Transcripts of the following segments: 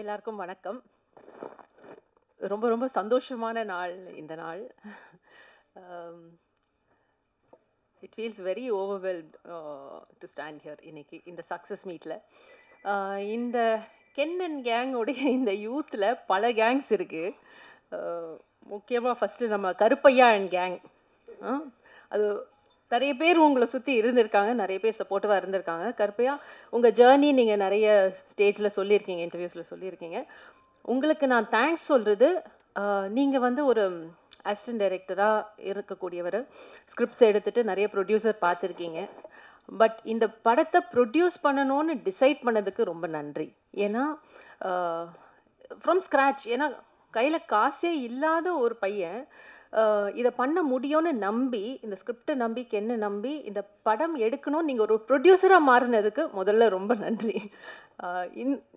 எல்லாருக்கும் வணக்கம். ரொம்ப ரொம்ப சந்தோஷமான நாள் இந்த நாள். It feels very overwhelmed to stand here இன்னைக்கு இந்த சக்ஸஸ் மீட்ல. இந்த கென் அண்ட் கேங் உடைய இந்த யூத்தில் பல கேங்ஸ் இருக்கு. முக்கியமாக ஃபஸ்ட்டு நம்ம கருப்பையா அண்ட் கேங். அது நிறைய பேர் உங்களை சுற்றி இருந்திருக்காங்க, நிறைய பேர் சப்போர்ட்டிவாக இருந்திருக்காங்க. கருப்பையா உங்கள் ஜேர்னி நீங்கள் நிறைய ஸ்டேஜில் சொல்லியிருக்கீங்க, இன்டர்வியூஸில் சொல்லியிருக்கீங்க. உங்களுக்கு நான் தேங்க்ஸ் சொல்கிறது, நீங்கள் வந்து ஒரு அசிஸ்டன்ட் டைரக்டராக இருக்கக்கூடியவர், ஸ்கிரிப்ட்ஸ் எடுத்துகிட்டு நிறைய ப்ரொடியூசர் பார்த்துருக்கீங்க. பட் இந்த படத்தை ப்ரொடியூஸ் பண்ணணும்னு டிசைட் பண்ணதுக்கு ரொம்ப நன்றி. ஏன்னா ஃப்ரம் ஸ்க்ராட்ச், ஏன்னா கையில் காசே இல்லாத ஒரு பையன் இதை பண்ண முடியும்னு நம்பி, இந்த ஸ்கிரிப்டை நம்பி, கென்னை நம்பி இந்த படம் எடுக்கணும்னு நீங்கள் ஒரு ப்ரொடியூசராக மாறினதுக்கு முதல்ல ரொம்ப நன்றி.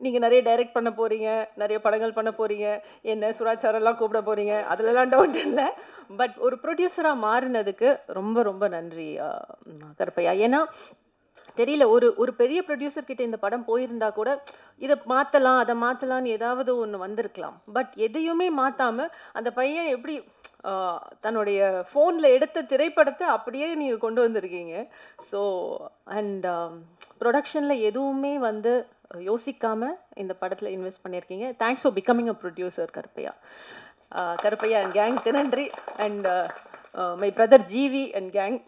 நீங்கள் நிறைய டைரக்ட் பண்ண போகிறீங்க, நிறைய படங்கள் பண்ண போகிறீங்க, என்ன சுராஜ் சாரெல்லாம் கூப்பிட போகிறீங்க, அதிலலாம் டவுட் இல்லை. பட் ஒரு ப்ரொடியூசராக மாறினதுக்கு ரொம்ப ரொம்ப நன்றி கருப்பையா. ஏன்னா தெரியல, ஒரு பெரிய ப்ரொடியூசர் கிட்ட இந்த படம் போயிருந்தா கூட இதை மாற்றலாம், அதை மாற்றலான்னு ஏதாவது ஒன்று வந்திருக்கலாம். பட் எதையுமே மாற்றாமல் அந்த பையன் எப்படி தன்னுடைய ஃபோனில் எடுத்த திரைப்படத்தை அப்படியே நீங்கள் கொண்டு வந்திருக்கீங்க. ஸோ அண்ட் ப்ரொடக்ஷனில் எதுவுமே வந்து யோசிக்காமல் இந்த படத்தில் இன்வெஸ்ட் பண்ணியிருக்கீங்க. Thanks for becoming a producer Karuppaiya. Karuppaiya and கேங்க்கு நன்றி. And my brother GV and gang,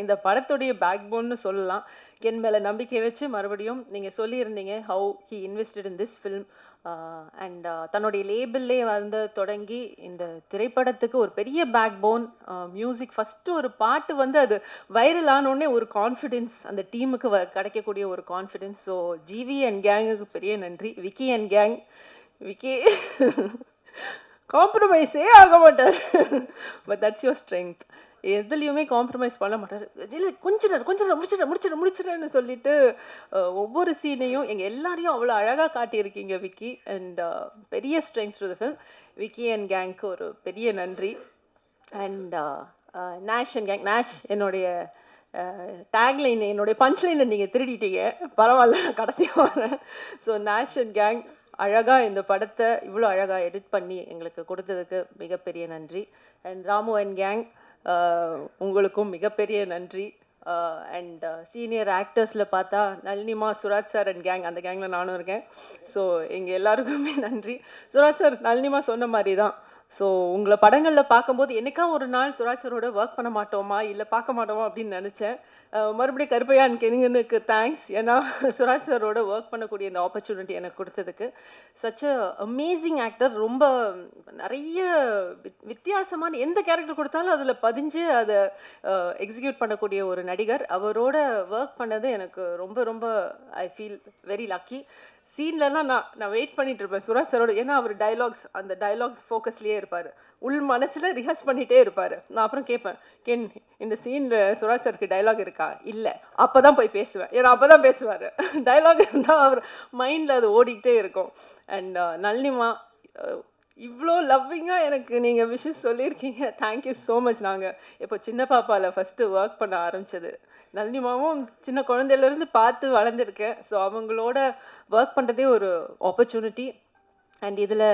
இந்த படத்துடைய பேக் போன்னு சொல்லலாம். கென் மேலே நம்பிக்கை வச்சு மறுபடியும் நீங்கள் சொல்லியிருந்தீங்க how he invested in this film. And தன்னுடைய லேபிள்லே வந்து தொடங்கி இந்த திரைப்படத்துக்கு ஒரு பெரிய பேக் போன். மியூசிக் ஃபஸ்ட்டு ஒரு பாட்டு வந்து அது வைரல் ஆனோடனே ஒரு கான்ஃபிடென்ஸ் அந்த டீமுக்கு கிடைக்கக்கூடிய ஒரு கான்ஃபிடென்ஸ். ஸோ ஜிவி அண்ட் கேங்குக்கு பெரிய நன்றி. விக்கி அண்ட் கேங், விக்கி காம்ப்ரமைஸே ஆக மாட்டார். But that's your strength. எதுலேயுமே காம்ப்ரமைஸ் பண்ண மாட்டார். இல்லை கொஞ்சம் முடிச்சிடறேன்னு சொல்லிட்டு ஒவ்வொரு சீனையும் எங்கள் எல்லாரையும் அவ்வளோ அழகாக காட்டியிருக்கீங்க விக்கி. அண்ட் பெரிய strength to the film. Vicky and கேங்க்கு ஒரு பெரிய நன்றி. And Nesh and gang, Nesh என்னுடைய டேக்லைன், என்னுடைய பஞ்ச்லைனை நீங்கள் திருடிட்டீங்க, பரவாயில்ல, கடைசியாக வரேன். ஸோ நேஷ் அண்ட் கேங் அழகாக இந்த படத்தை இவ்வளோ அழகாக எடிட் பண்ணி எங்களுக்கு கொடுத்ததுக்கு மிகப்பெரிய நன்றி. அண்ட் ராமு அண்ட் கேங், உங்களுக்கும் மிகப்பெரிய நன்றி. அண்ட் சீனியர் ஆக்டர்ஸில் பார்த்தா நளினிமா, சுராஜ் சார் அண்ட் கேங், அந்த கேங்கில் நானும் இருக்கேன். ஸோ எங்கள் எல்லாருக்குமே நன்றி. சுராஜ் சார், நளினிமா சொன்ன மாதிரி தான். ஸோ உங்களை படங்களில் பார்க்கும்போது என்னைக்கா ஒரு நாள் சுராஜ் சாரோட ஒர்க் பண்ண மாட்டோமா, இல்லை பார்க்க மாட்டோமா அப்படின்னு நினச்சேன். மறுபடியும் கருப்பையான் கெனிங்கனுக்கு தேங்க்ஸ். ஏன்னா சுராஜ் சாரோட ஒர்க் பண்ணக்கூடிய இந்த ஆப்பர்ச்சுனிட்டி எனக்கு கொடுத்ததுக்கு. Such a amazing actor. ரொம்ப நிறைய வித்தியாசமான எந்த கேரக்டர் கொடுத்தாலும் அதில் பதிஞ்சு அதை எக்ஸிக்யூட் பண்ணக்கூடிய ஒரு நடிகர். அவரோட ஒர்க் பண்ணது எனக்கு ரொம்ப ரொம்ப ஐ ஃபீல் வெரி லக்கி. சீன்லலாம் நான் வெயிட் பண்ணிட்டு இருப்பேன் சுராஜ் சாரோட. ஏன்னா அவர் டைலாக்ஸ், அந்த டைலாக்ஸ் ஃபோக்கஸ்லேயே இருப்பார், உள் மனசில் ரிஹர்ஸ் பண்ணிகிட்டே இருப்பார். நான் அப்புறம் கேட்பேன், கென் இந்த சீனில் சுராஜ் சாருக்கு டைலாக் இருக்கா? இல்லை, அப்போ தான் போய் பேசுவேன். ஏன்னா அப்போ தான் பேசுவார். டைலாக் இருந்தால் அவர் மைண்டில் அது ஓடிக்கிட்டே இருக்கும். அண்ட் நளினிமா, இவ்வளோ லவ்விங்காக எனக்கு நீங்கள் விஷஸ் சொல்லியிருக்கீங்க. Thank you so much. நாங்கள் இப்போ சின்ன பாப்பாவில் ஃபஸ்ட்டு ஒர்க் பண்ண ஆரம்பித்தது, நளினிமாவும் சின்ன குழந்தையிலேருந்து பார்த்து வளர்ந்துருக்கேன். ஸோ அவங்களோட ஒர்க் பண்ணுறதே ஒரு ஆப்பர்ச்சுனிட்டி. அண்ட் இதில்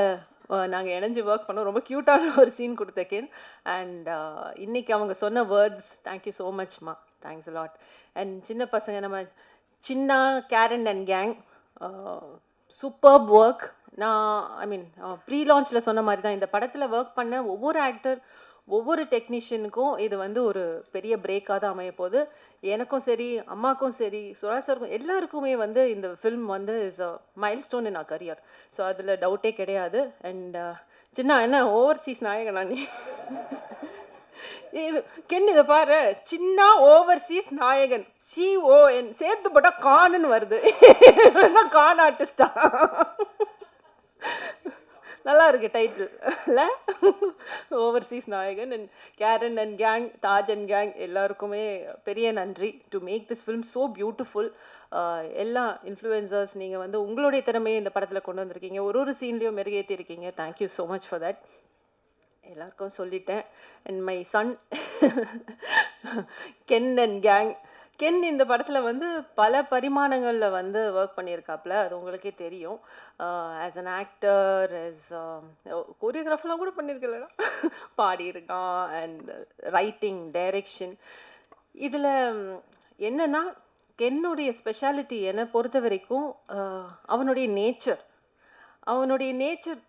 நாங்கள் இணைஞ்சு ஒர்க் பண்ணோம். ரொம்ப க்யூட்டான ஒரு சீன் கொடுத்தேன். அண்ட் இன்றைக்கி அவங்க சொன்ன வேர்ட்ஸ், தேங்க்யூ ஸோ மச்மா, தேங்க்ஸ் லாட். அண்ட் சின்ன பசங்க, நம்ம சின்ன Karen and gang, superb work. நான் ஐ மீன் ப்ரீ லான்ச்சில் சொன்ன மாதிரி தான், இந்த படத்தில் ஒர்க் பண்ண ஒவ்வொரு ஆக்டர், ஒவ்வொரு டெக்னீஷியனுக்கும் இது வந்து ஒரு பெரிய பிரேக்காக தான் அமைய போகுது. எனக்கும் சரி, அம்மாக்கும் சரி, சுராஜ் சாருக்கும், எல்லாருக்குமே வந்து இந்த ஃபில்ம் வந்து is a milestone in our career. So அதில் டவுட்டே கிடையாது. அண்ட் சின்ன என்ன ஓவர்சீஸ் நாயகனா நீ? கென் இதை பாரு, சின்ன ஓவர்சீஸ் நாயகன், CON சேர்த்து போட்டால் கானுன்னு வருது. கான் ஆர்டிஸ்டா? நல்லா இருக்கு டைட்டில் இல்லை? ஓவர்சீஸ் நாயகன். And Karen and gang, Taj and gang எல்லாருக்குமே பெரிய நன்றி to make this film so beautiful. எல்லா இன்ஃப்ளூயன்சர்ஸ், நீங்கள் வந்து உங்களுடைய திறமையை இந்த படத்தில் கொண்டு வந்திருக்கீங்க, ஒரு சீன்லேயும் மெருகேற்றி இருக்கீங்க. Thank you so much for that. எல்லாருக்கும் சொல்லிட்டேன். And my son Ken and gang, Ken இந்த படத்தில் வந்து பல பரிமாணங்களில் வந்து ஒர்க் பண்ணியிருக்காப்புல, அது உங்களுக்கே தெரியும். ஆஸ் அன் ஆக்டர், ஆஸ் கோரியோகிராஃபர்லாம் கூட பண்ணியிருக்கலடா. பாடியிருக்கான் அண்ட் ரைட்டிங், டைரக்ஷன். இதில் என்னன்னா, கென்னுடைய ஸ்பெஷாலிட்டி என்னை பொறுத்த வரைக்கும் அவனுடைய நேச்சர். அவனுடைய நேச்சர்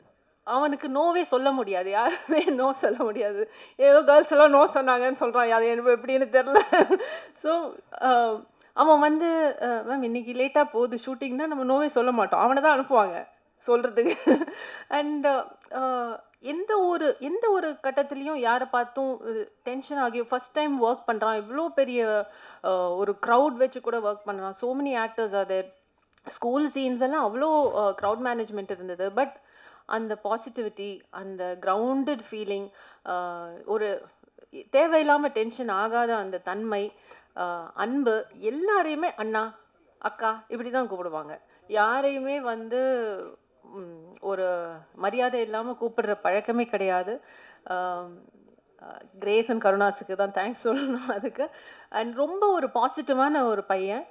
அவனுக்கு நோவே சொல்ல முடியாது. யாருமே நோ சொல்ல முடியாது. ஏதோ கேர்ள்ஸ் எல்லாம் நோ சொன்னாங்கன்னு சொல்கிறான். அது எனக்கு எப்படின்னு தெரில. ஸோ அவன் வந்து மேம் இன்னைக்கு லேட்டாக போகுது ஷூட்டிங்னா நம்ம நோவே சொல்ல மாட்டோம். அவனை தான் அனுப்புவாங்க சொல்கிறதுக்கு. அண்ட் எந்த ஒரு கட்டத்துலேயும் யாரை பார்த்தும் டென்ஷன் ஆகி ஃபஸ்ட் டைம் ஒர்க் பண்ணுறான், இவ்வளோ பெரிய ஒரு க்ரௌட் வச்சு கூட ஒர்க் பண்ணுறான். So many actors are there. School scenes எல்லாம் அவ்வளோ க்ரௌட் மேனேஜ்மெண்ட் இருந்தது. பட் அந்த பாசிட்டிவிட்டி, அந்த கிரவுண்டட் ஃபீலிங், ஒரு தேவையில்லாமல் டென்ஷன் ஆகாத அந்த தன்மை, அன்பு, எல்லாரையுமே அண்ணா அக்கா இப்படி தான் கூப்பிடுவாங்க. யாரையுமே வந்து ஒரு மரியாதை இல்லாமல் கூப்பிடுற பழக்கமே கிடையாது. கிரேஸ் அண்ட் கருணாஸுக்கு தான் தேங்க்ஸ் சொல்லணும் அதுக்கு. அண்ட் ரொம்ப ஒரு பாசிட்டிவான ஒரு பையன்.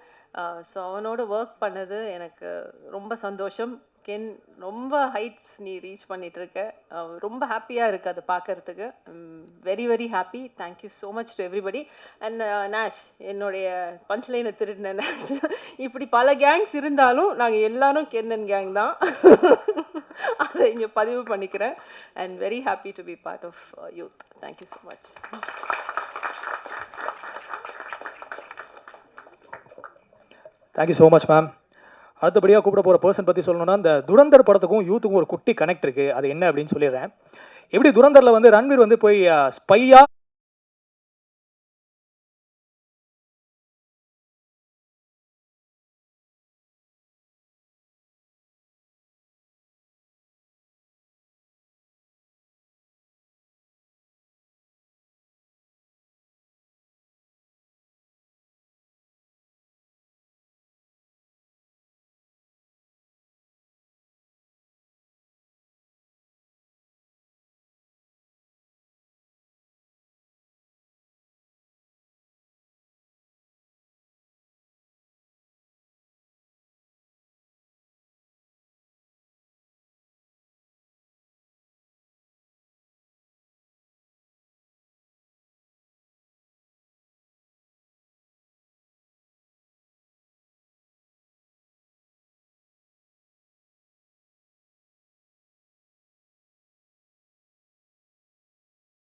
ஸோ அவனோட ஒர்க் பண்ணது எனக்கு ரொம்ப சந்தோஷம். கென் ரொம்ப ஹைட்ஸ் நீ ரீச் பண்ணிகிட்ருக்க. ரொம்ப ஹாப்பியாக இருக்குது அதை பார்க்குறதுக்கு. Very very happy. Thank you so much to everybody. And நேஷ், என்னுடைய பஞ்ச்லைனை திருடின நேஷ். இப்படி பல கேங்ஸ் இருந்தாலும் நாங்கள் எல்லாரும் கென்னன் கேங் தான். அதை இங்கே பதிவு பண்ணிக்கிறேன். And very happy to be part of youth. Thank you so much. Thank you so much ma'am. அடுத்தபடியாக கூப்பிட போகிற பர்சன் பற்றி சொல்லணும்னா, இந்த துரந்தர் படத்துக்கும் யூத்துக்கும் ஒரு குட்டி கனெக்ட் இருக்குது. அது என்ன அப்படின்னு சொல்லிடுறேன். எப்படி துரந்தரில் வந்து ரன்வீர் வந்து போய் ஸ்பையாக